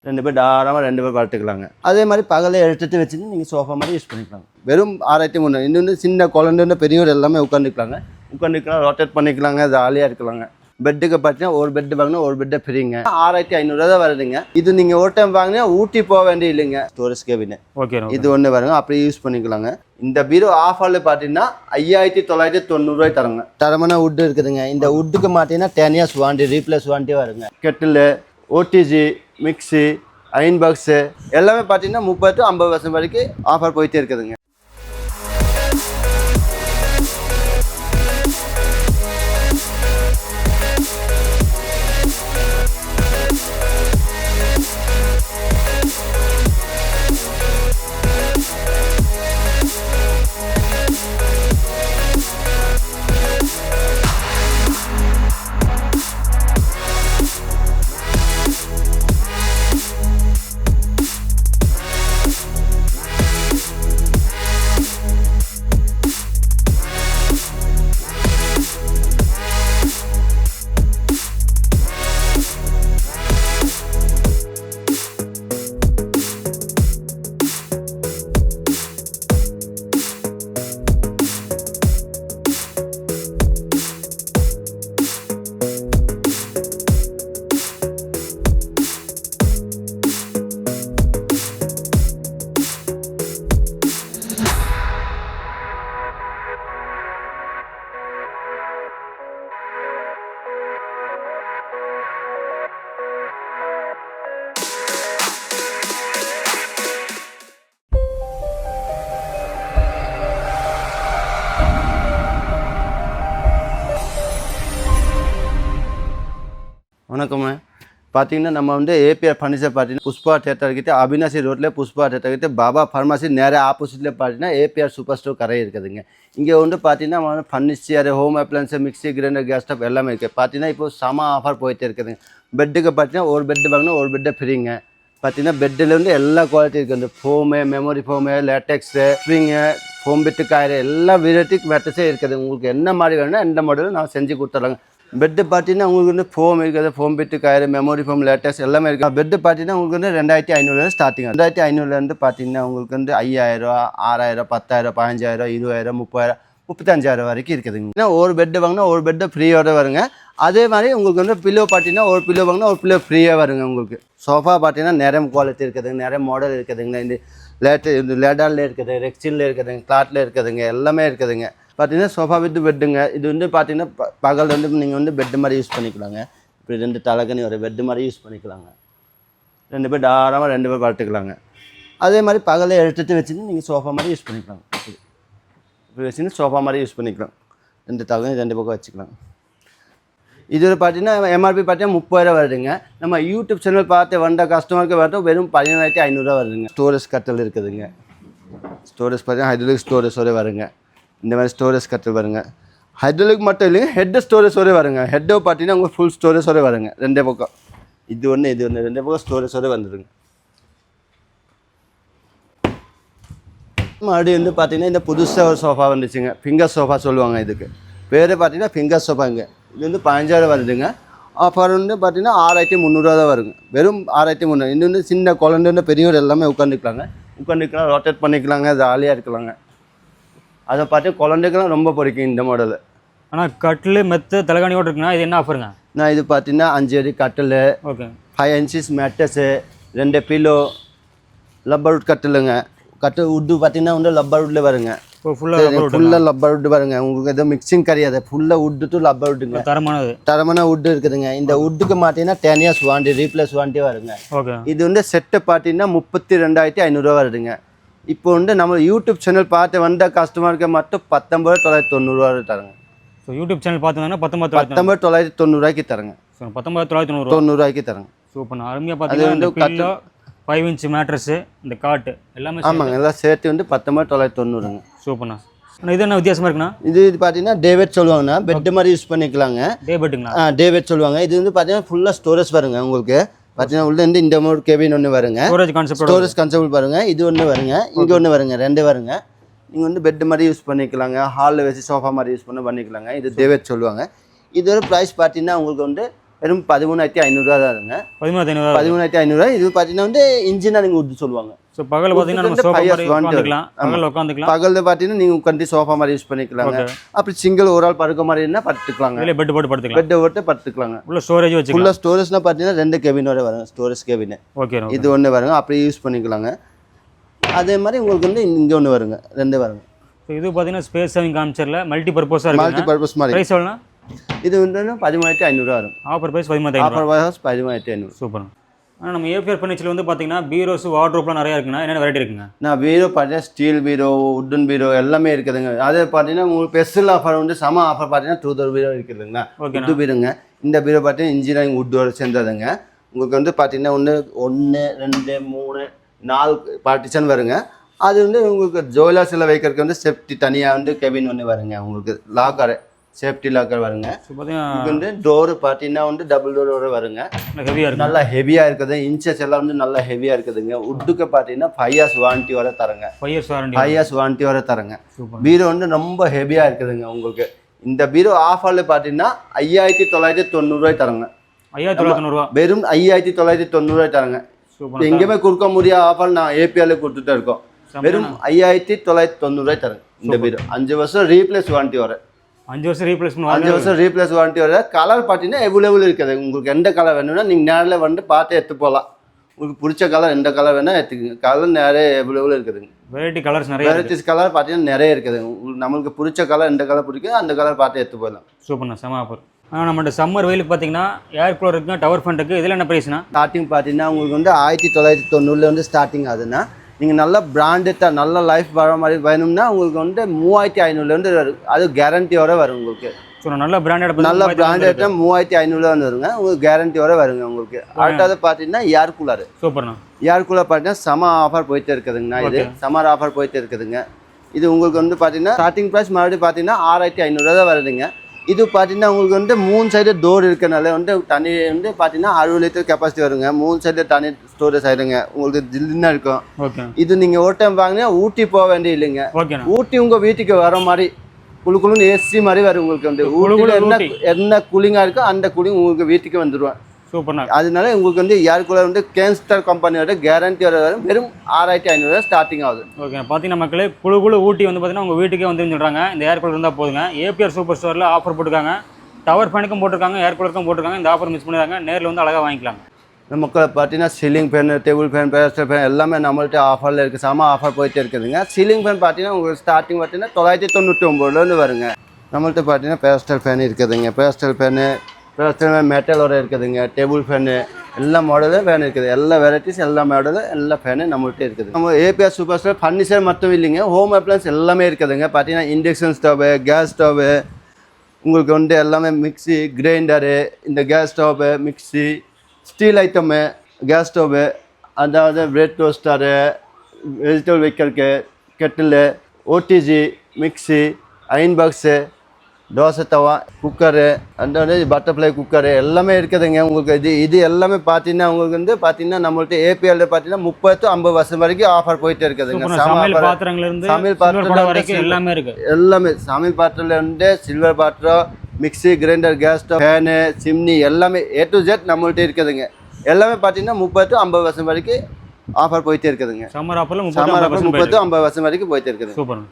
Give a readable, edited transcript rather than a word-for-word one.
2 பேர் தாராளமாக 2 பேர் படுத்துக்கலாங்க. அதே மாதிரி பகலில் எடுத்துகிட்டு வச்சுட்டு நீங்கள் சோஃபா மாதிரி யூஸ் பண்ணிக்கலாங்க. வெறும் 6,300. இன்னொன்று சின்ன குழந்தை பெரியவர் எல்லாமே உட்காந்துக்கலாங்க. ரொட்டேட் பண்ணிக்கலாங்க, ஜாலியாக இருக்கலாங்க. பெட்டுக்கு பார்த்தீங்கன்னா ஒரு பெட்டு வாங்கினா ஒரு பெட்டை ஃப்ரீங்க. 6,500 தான் வருதுங்க. இது நீங்கள் ஒரு டைம் வாங்கினா ஊட்டி போக வேண்டிய இல்லைங்க. ஸ்டோரேஜ் கேபின் ஓகே, இது ஒன்று வருங்க, அப்படியே யூஸ் பண்ணிக்கலாங்க. இந்த பீரோ ஆஃபரில் பார்த்தீங்கன்னா 5,990 தருங்க. தரமான வுட்டு இருக்குதுங்க. இந்த வுட்டுக்கு பார்த்தீங்கன்னா 10 years வாரண்டி, ரீப்ளேஸ் வாரண்டி வருங்க. Kettle, OTG, mixie, iron box எல்லாமே பார்த்தீங்கன்னா 30 to 50% வரைக்கும் ஆஃபர் போயிட்டே இருக்குதுங்க. வணக்கம்ங்க. பார்த்தீங்கன்னா நம்ம வந்து ஏபிஆர் ஃபர்னிச்சர் பார்த்தீங்கன்னா புஷ்பா தியேட்டர் கிட்ட அவினாசி ரோட்டில் புஷ்பா தியேட்டர் கிட்ட பாபா ஃபார்மசி நேர ஆப்போசிட்டில் பார்த்தீங்கன்னா ஏபிஆர் சூப்பர் ஸ்டோர் கடை இருக்குதுங்க. இங்கே வந்து பார்த்தீங்கன்னா furniture, home appliance, mixie, grinder, gas stove எல்லாமே இருக்குது. பார்த்தீங்கன்னா இப்போ செம ஆஃபர் போயிட்டே இருக்குதுங்க. பெட்டுக்கு பார்த்தீங்கன்னா ஒரு பெட்டு வாங்கினா ஒரு பெட்டை ஃப்ரீங்க. பார்த்தீங்கன்னா பெட்டிலேருந்து எல்லா குவாலிட்டி இருக்குது. இந்த foam, memory foam, latex, spring, foam bed காயிறு எல்லா வெரைட்டிக் மேட்டர்ஸே இருக்குது. உங்களுக்கு என்ன மாதிரி வேணும்னா எந்த மாடலும் நான் செஞ்சு கொடுத்துட்றாங்க. பெட்டு பார்த்தீங்கன்னா உங்களுக்கு வந்து ஃபோம் இருக்குது, ஃபோம் பெட்டு காயிறு, மெமரி ஃபோம், லேட்டக்ஸ் எல்லாமே இருக்குது. பெட்டு பார்த்தீங்கன்னா உங்களுக்கு வந்து 2,500 ஸ்டார்டிங். 2,500 பார்த்தீங்கன்னா உங்களுக்கு வந்து 5,000, 6,000, 10,000, 15,000, 20,000, 30,000, 35,000 வரைக்கும் இருக்குதுங்க. ஒரு பெட்டு வாங்கினா ஒரு பெட்டு ஃப்ரீயோட வருங்க. அதே மாதிரி உங்களுக்கு வந்து பில்லோ பார்த்தீங்கன்னா ஒரு பில்லோ வாங்கினா ஒரு பில்லோ ஃப்ரீயாக வருங்க. உங்களுக்கு சோஃபா பார்த்தீங்கன்னா நிறைய குவாலிட்டி இருக்குதுங்க, நிறைய மாடல் இருக்குதுங்க. இந்த லேடாலில் இருக்குது, ரெக்ஸினில் இருக்குதுங்க, கிளாத்தில் இருக்குதுங்க, எல்லாமே இருக்குதுங்க. பார்த்தீங்கன்னா சோஃபா வித் பெட்டுங்க. இது வந்து பார்த்தீங்கன்னா பகல் வந்து நீங்கள் வந்து பெட்டு மாதிரி யூஸ் பண்ணிக்கலாங்க. இப்படி 2 தலைகனி ஒரு பெட்டு மாதிரி யூஸ் பண்ணிக்கலாங்க. 2 பேர் தாராளமாக 2 பேர் படுத்துக்கலாங்க. அதே மாதிரி பகலில் எடுத்துகிட்டு வச்சுட்டு நீங்கள் சோஃபா மாதிரி யூஸ் பண்ணிக்கலாங்க. இப்படி வச்சுன்னு சோஃபா மாதிரி யூஸ் பண்ணிக்கலாம். 2 தலைகனி 2 பக்கம் வச்சுக்கலாம். இதில் பார்த்தீங்கன்னா எம்ஆர்பி பார்த்தீங்கன்னா 30,000 வருதுங்க. நம்ம யூடியூப் சேனல் பார்த்து வந்த கஸ்டமருக்கு வரட்டும் வெறும் 17,500 வருதுங்க. ஸ்டோரேஜ் கட்டல் இருக்குதுங்க. ஸ்டோரேஜ் பார்த்தீங்கன்னா ஹைட்ராலிக் ஸ்டோரேஜோடு வருங்க. இந்த மாதிரி ஸ்டோரேஜ் கட்டல் வருங்க. ஹைட்ராலிக் மட்டும் இல்லைங்க, ஹெட் ஸ்டோரேஜோடு வருங்க. ஹெட்டோ பார்த்தீங்கன்னா உங்களுக்கு ஃபுல் ஸ்டோரேஜோடு வருங்க. 2 பக்கம் இது ஒன்று 2 பக்கம் ஸ்டோரேஜோடு வந்துடுங்க. மறுபடியும் வந்து பார்த்தீங்கன்னா இந்த புதுசாக ஒரு சோஃபா வந்துச்சுங்க. ஃபிங்கர் சோஃபா சொல்லுவாங்க. இதுக்கு பேர் பார்த்தீங்கன்னா ஃபிங்கர் சோஃபாங்க. இது வந்து 15,000 வருதுங்க. ஆஃபர் வந்து பார்த்தீங்கன்னா 6,300 தான் வருங்க. வெறும் 6,300. இன்னொன்று சின்ன குழந்தை பெரியவர் எல்லாமே உட்காந்துக்கலாம், ரொட்டேட் பண்ணிக்கலாங்க, ஜாலியாக இருக்கலாங்க. அதை பார்த்து குழந்தைக்கெல்லாம் ரொம்ப பிடிக்கும் இந்த மாடலு. ஆனால் கட்டில் மெத்து தலைகாணியோடு இருக்குண்ணா, இது என்ன ஆஃபருங்க? நான் இது பார்த்தீங்கன்னா 5 அடி கட்டில், okay, 5 inches mattress, 2 pillow, rubber wood கட்டிலுங்க. வுட்டு பார்த்தீங்கன்னா வந்து லப்பர் வுட்டில் வருங்க. ஃபுல்லாக லப்பர் வுட் வருங்க. உங்களுக்கு எதுவும் மிக்சிங் கிடையாது, ஃபுல்லாக வுட்டு டு லப்பர் வுட்டுங்க. தரமான வுட்டு இருக்குதுங்க. இந்த வுட்டுக்கு பார்த்தீங்கன்னா 10 years வாரண்டி, ரீப்ளேஸ் வாரண்டி வருங்க. ஓகே, இது வந்து செட்டு பார்த்தீங்கன்னா 32,500 வருதுங்க. இப்போ வந்து நம்ம யூடியூப் சேனல் பார்த்து வந்த கஸ்டமருக்கு மட்டும் 19,990 தரங்க. ஸோ யூடியூப் சேனல் பார்த்துங்கன்னா 19,990 தரங்க. 19,990 தரங்க. சூப்பர், அருமையாக பார்த்தீங்கன்னா 5 inch மேட்ரஸு, இந்த காட்டு எல்லாமே ஆமாங்க, எல்லாம் சேர்த்து வந்து 19,990ங்க. சூப்பர்ண்ணா. ஆனால் இது என்ன வித்தியாசமாக இருக்குண்ணா? இது பார்த்தீங்கன்னா டேவிட் சொல்லுவாங்கண்ணா. பெட்டு மாதிரி யூஸ் பண்ணிக்கலாங்க. டேவிட்டுங்களா? டேவிட் சொல்லுவாங்க. இது வந்து பார்த்தீங்கன்னா ஃபுல்லாக ஸ்டோரேஜ் வருங்க. உங்களுக்கு பார்த்தீங்கன்னா உள்ள இருந்து இந்த மாதிரி கேபின் ஒன்று வருங்க. ஸ்டோரேஜ் கான்செப்ட் பாருங்க. இது ஒன்று வருங்க, இங்கே ஒன்று வருங்க, 2 வருங்க. நீங்கள் வந்து பெட் மாதிரி யூஸ் பண்ணிக்கலாங்க, ஹாலில் வச்சு சோஃபா மாதிரி யூஸ் பண்ணிக்கலாங்க. இது டேவிட் சொல்லுவாங்க. இதோட ப்ரைஸ் பார்த்தீங்கன்னா உங்களுக்கு வந்து வெறும் 13,500 தான் இருங்க. 13,500. 13,500. இது பார்த்தீங்கன்னா வந்து இன்ஜினா நீங்கள் உட்து சொல்லுவாங்க. ஸோ பகல் பார்த்தீங்கன்னா நம்ம சோஃபா மாதிரி உட்காந்துக்கலாம், பகல் உட்காந்துக்கலாம். பகலில் பார்த்தீங்கன்னா நீங்கள் உட்காந்து சோஃபா மாதிரி யூஸ் பண்ணிக்கலாங்க. அப்படி சிங்கிள் ஒரு ஆள் படுக்க மாதிரி இருந்தால் படுத்துக்கலாங்க. இல்லை பெட் போட்டு படுத்துக்கலாம், பெட்டை போட்டு படுத்துக்கலாங்க. உள்ள ஸ்டோரேஜ் வச்சுக்கலாம். உள்ள ஸ்டோரேஜ்னா பார்த்தீங்கன்னா 2 கேபின் வரை வருங்க, ஸ்டோரேஜ் கேபின். ஓகே, இது ஒன்று வருங்க, அப்படி யூஸ் பண்ணிக்கலாங்க. அதே மாதிரி உங்களுக்கு வந்து இங்கே ஒன்று வருங்க, 2 வருங்க. ஸோ இது பார்த்தீங்கன்னா ஸ்பேஸ் சேவிங் காமிச்சரில் மல்டி பர்பஸாக இருக்குது. மல்டி பர்பஸ் மாதிரி. ப்ரைஸ் எவ்வளோண்ணா? இது வந்து 13,500 வரும். Offer price 13,500. Offer price 13,500. Super. ஆனால் நம்ம ஏபிஆர் ஃபர்னிச்சரில் வந்து பார்த்தீங்கன்னா பீரோஸ் வார்ட்ரோப்லாம் நிறையா இருக்குண்ணா. என்னென்ன வெரைட்டி இருக்குங்க? நான் பீரோ பார்த்தீங்கன்னா ஸ்டீல் பீரோ, உட்டன் பீரோ எல்லாமே இருக்குதுங்க. அதே பார்த்தீங்கன்னா உங்களுக்கு ஸ்பெஷல் ஆஃபர் வந்து சம ஆஃபர் பார்த்தீங்கன்னா 2,000 பீரோ இருக்குதுங்கண்ணா. உட்டு பீரோங்க. இந்த பீரோ பார்த்தீங்கன்னா இன்ஜினியரிங் உட்டோட சேர்ந்ததுங்க. உங்களுக்கு வந்து பார்த்தீங்கன்னா 1 2 3 4 பார்ட்டிஷன் வருங்க. அது வந்து உங்களுக்கு ஜுவல்லர்ஸில் வைக்கிறதுக்கு வந்து சேஃப்டி தனியாக வந்து கெபின் ஒன்று வருங்க. உங்களுக்கு லாக்கர், சேஃப்டி லாக்கர் வருங்க. பார்த்தீங்கன்னா வந்து டோரு பார்த்தீங்கன்னா வந்து டபுள் டோர் வருங்க. ஹெவியாக இருக்குது, நல்லா ஹெவியாக இருக்குது. இன்ச்சஸ் எல்லாம் வந்து நல்லா ஹெவியாக இருக்குதுங்க. உட்டுக்கு பார்த்தீங்கன்னா 5 years வாரண்டி வர தரங்க. 5 years வாரண்டி, 5 years வாரண்டி வர தரங்க. பீரோ வந்து ரொம்ப ஹெவியாக இருக்குதுங்க. உங்களுக்கு இந்த பீரோ ஆஃபரில் பார்த்தீங்கன்னா 5,990 தரங்க. 5,990. வெறும் 5,990 தரங்க. எங்கேயுமே கொடுக்க முடியாத ஆஃபர் நான் ஏபிஎல்ல கொடுத்துட்டு இருக்கோம். வெறும் 5,990 தரங்க. இந்த பீரோ 5 வருஷம் ரீப்ளேஸ் வாரண்டி வர. 5 வருஷம் ரீப்ளேஸ்மெண்ட், 5 வருஷம் ரீப்ளேஸ் வாரண்டி வர. கலர் பார்த்தீங்கன்னா அவைலபிள் இருக்குது. உங்களுக்கு எந்த கலர் வேணும்னா நீங்கள் நேரில் வந்து பார்த்து எடுத்து போகலாம். உங்களுக்கு பிடிச்ச கலர் எந்த கலர் வேணால் எடுத்துக்கோங்க. கலர் நிறைய அவைலபிள் இருக்குதுங்க. கலர்ஸ் நிறைய, வெரைட்டிஸ் கலர் பார்த்தீங்கன்னா நிறைய இருக்குது. உங்களுக்கு நம்மளுக்கு பிடிச்ச கலர் எந்த கலர் பிடிக்கும் அந்த கலர் பார்த்து எடுத்து போயிடலாம். சூப்பர்ண்ணா, செம ஆஃபர். நம்மகிட்ட சம்மர் வெயிலுக்கு பார்த்தீங்கன்னா ஏர் கூலர் இருக்குங்க, டவர் ஃபேன் இருக்குது. இதில் என்ன ப்ரைஸ்னா? ஸ்டார்டிங் பார்த்தீங்கன்னா உங்களுக்கு வந்து 1990 ஸ்டார்டிங் ஆகுதுன்னா நீங்கள் நல்ல பிராண்டட்டாக நல்ல லைஃப் வர மாதிரி வேணும்னா உங்களுக்கு வந்து 3,500 அது கேரண்டியோட வரும் உங்களுக்கு. ஸோ நல்ல பிராண்டட், நல்ல பிராண்டட்டாக 3,500 வருங்க. உங்களுக்கு கேரண்டியோட வருங்க. உங்களுக்கு அடுத்தது பார்த்தீங்கன்னா ஏர் கூலர். சூப்பர்ண்ணா. ஏர் கூலர் பார்த்தீங்கன்னா சம ஆஃபர் போயிட்டு இருக்குதுங்கண்ணா. இது சம்மர் ஆஃபர் போயிட்டு இருக்குதுங்க. இது உங்களுக்கு வந்து பார்த்தீங்கன்னா ஸ்டார்டிங் ப்ரைஸ் மறுபடியும் பார்த்தீங்கன்னா 6,500 தான் வருதுங்க. இது பார்த்தீங்கன்னா உங்களுக்கு வந்து 3 சைடு டோர் இருக்கனால வந்து தண்ணி வந்து பார்த்தீங்கன்னா 60 லிட்டர் கெப்பாசிட்டி வருங்க. 3 சைடு தண்ணி ஸ்டோரேஜ் ஆயிடுங்க. உங்களுக்கு ஜில்லுன்னு இருக்கும். ஓகே. இது நீங்கள் ஒரு டைம் வாங்கினா ஊட்டி போக வேண்டிய இல்லைங்க. ஓகேண்ணா. ஊட்டி உங்கள் வீட்டுக்கு வர மாதிரி குளுக்குளுன்னு ஏசி மாதிரி வரும். உங்களுக்கு வந்து ஊட்டியில் என்ன கூலிங்காக இருக்கோ அந்த கூலிங் உங்களுக்கு வீட்டுக்கு வந்துடுவேன். சூப்பர்ண்ணா. அதனால உங்களுக்கு வந்து ஏர் கூலர் வந்து கேன்ஸ்டர் கம்பெனியோட கேரண்டியோட வரும். வெறும் 6,500 ஸ்டார்டிங் ஆகுது. ஓகே. பார்த்தீங்கன்னா மக்களே, குழு ஊட்டி வந்து பார்த்தீங்கன்னா உங்கள் வீட்டுக்கே வந்துன்னு சொல்கிறாங்க. இந்த ஏர் கூலர் இருந்தால் போதுங்க. ஏபிஆர் சூப்பர் ஸ்டோரில் ஆஃபர் போட்டுருக்காங்க. டவர் ஃபேனுக்கும் போட்டிருக்காங்க, ஏர் கூலருக்கும் போட்டிருக்காங்க. இந்த ஆஃபர் மிஸ் பண்ணிடுறாங்க. நேரில் வந்து அழகாக வாங்கிக்கலாங்க. மக்களை பார்த்தீங்கன்னா ceiling fan, table fan, pastel fan எல்லாமே நம்மள்ட்ட ஆஃபரில் இருக்குது. சம ஆஃபர் போயிட்டு இருக்குதுங்க. சீலிங் ஃபேன் பார்த்தீங்கன்னா உங்களுக்கு ஸ்டார்டிங் பார்த்தீங்கன்னா 999 வருங்க. நம்மள்ட்ட பார்த்தீங்கன்னா பேஸ்டல் ஃபேன் இருக்குதுங்க. பேஸ்டல் ஃபேனு மெட்டலோட இருக்குதுங்க. டேபிள் ஃபேனு எல்லா மாடலும் ஃபேன் இருக்குது. எல்லா வெரைட்டிஸ் எல்லா மாடலும் எல்லா ஃபேனு நம்மள்ட்ட இருக்குது. நம்ம ஏபிஆர் சூப்பர் ஸ்டோர் ஃபர்னிச்சர் மட்டும் இல்லைங்க, ஹோம் அப்ளையன்ஸ் எல்லாமே இருக்குதுங்க. பார்த்தீங்கன்னா இண்டக்ஷன் ஸ்டவ்வு, கேஸ் ஸ்டவ்வு, உங்களுக்கு வந்து எல்லாமே மிக்சி, கிரைண்டரு, இந்த gas stove, mixie, steel item, gas stove, அதாவது பிரெட் டோஸ்டரு, வெஜிடபிள் வைக்கிறதுக்கு kettle, OTG, mixie, iron box, dosa tawa, cooker, அந்த பட்டர்ஃப்ளை குக்கரு எல்லாமே இருக்குதுங்க. உங்களுக்கு இது எல்லாமே பார்த்தீங்கன்னா உங்களுக்கு வந்து பார்த்தீங்கன்னா நம்மள்ட்ட ஏபிஎல்ல பார்த்தீங்கன்னா 30-50 வருஷம் வரைக்கும் ஆஃபர் போயிட்டு இருக்குதுங்க. சமையல் பாத்திரம் வரைக்கும் எல்லாமே இருக்கு. எல்லாமே சமையல் பாத்திரம்லேருந்து சில்வர் பாத்திரம், mixie, grinder, gas stove, fan, chimney எல்லாமே A to Z நம்மள்ட்ட இருக்குதுங்க. எல்லாமே பார்த்தீங்கன்னா 30-50 வருஷம் வரைக்கும் ஆஃபர் போயிட்டே இருக்குதுங்க. சம்மர் ஆஃபரில் 30-50 வருஷம் வரைக்கும் போயிட்டு இருக்குது. சூப்பர்.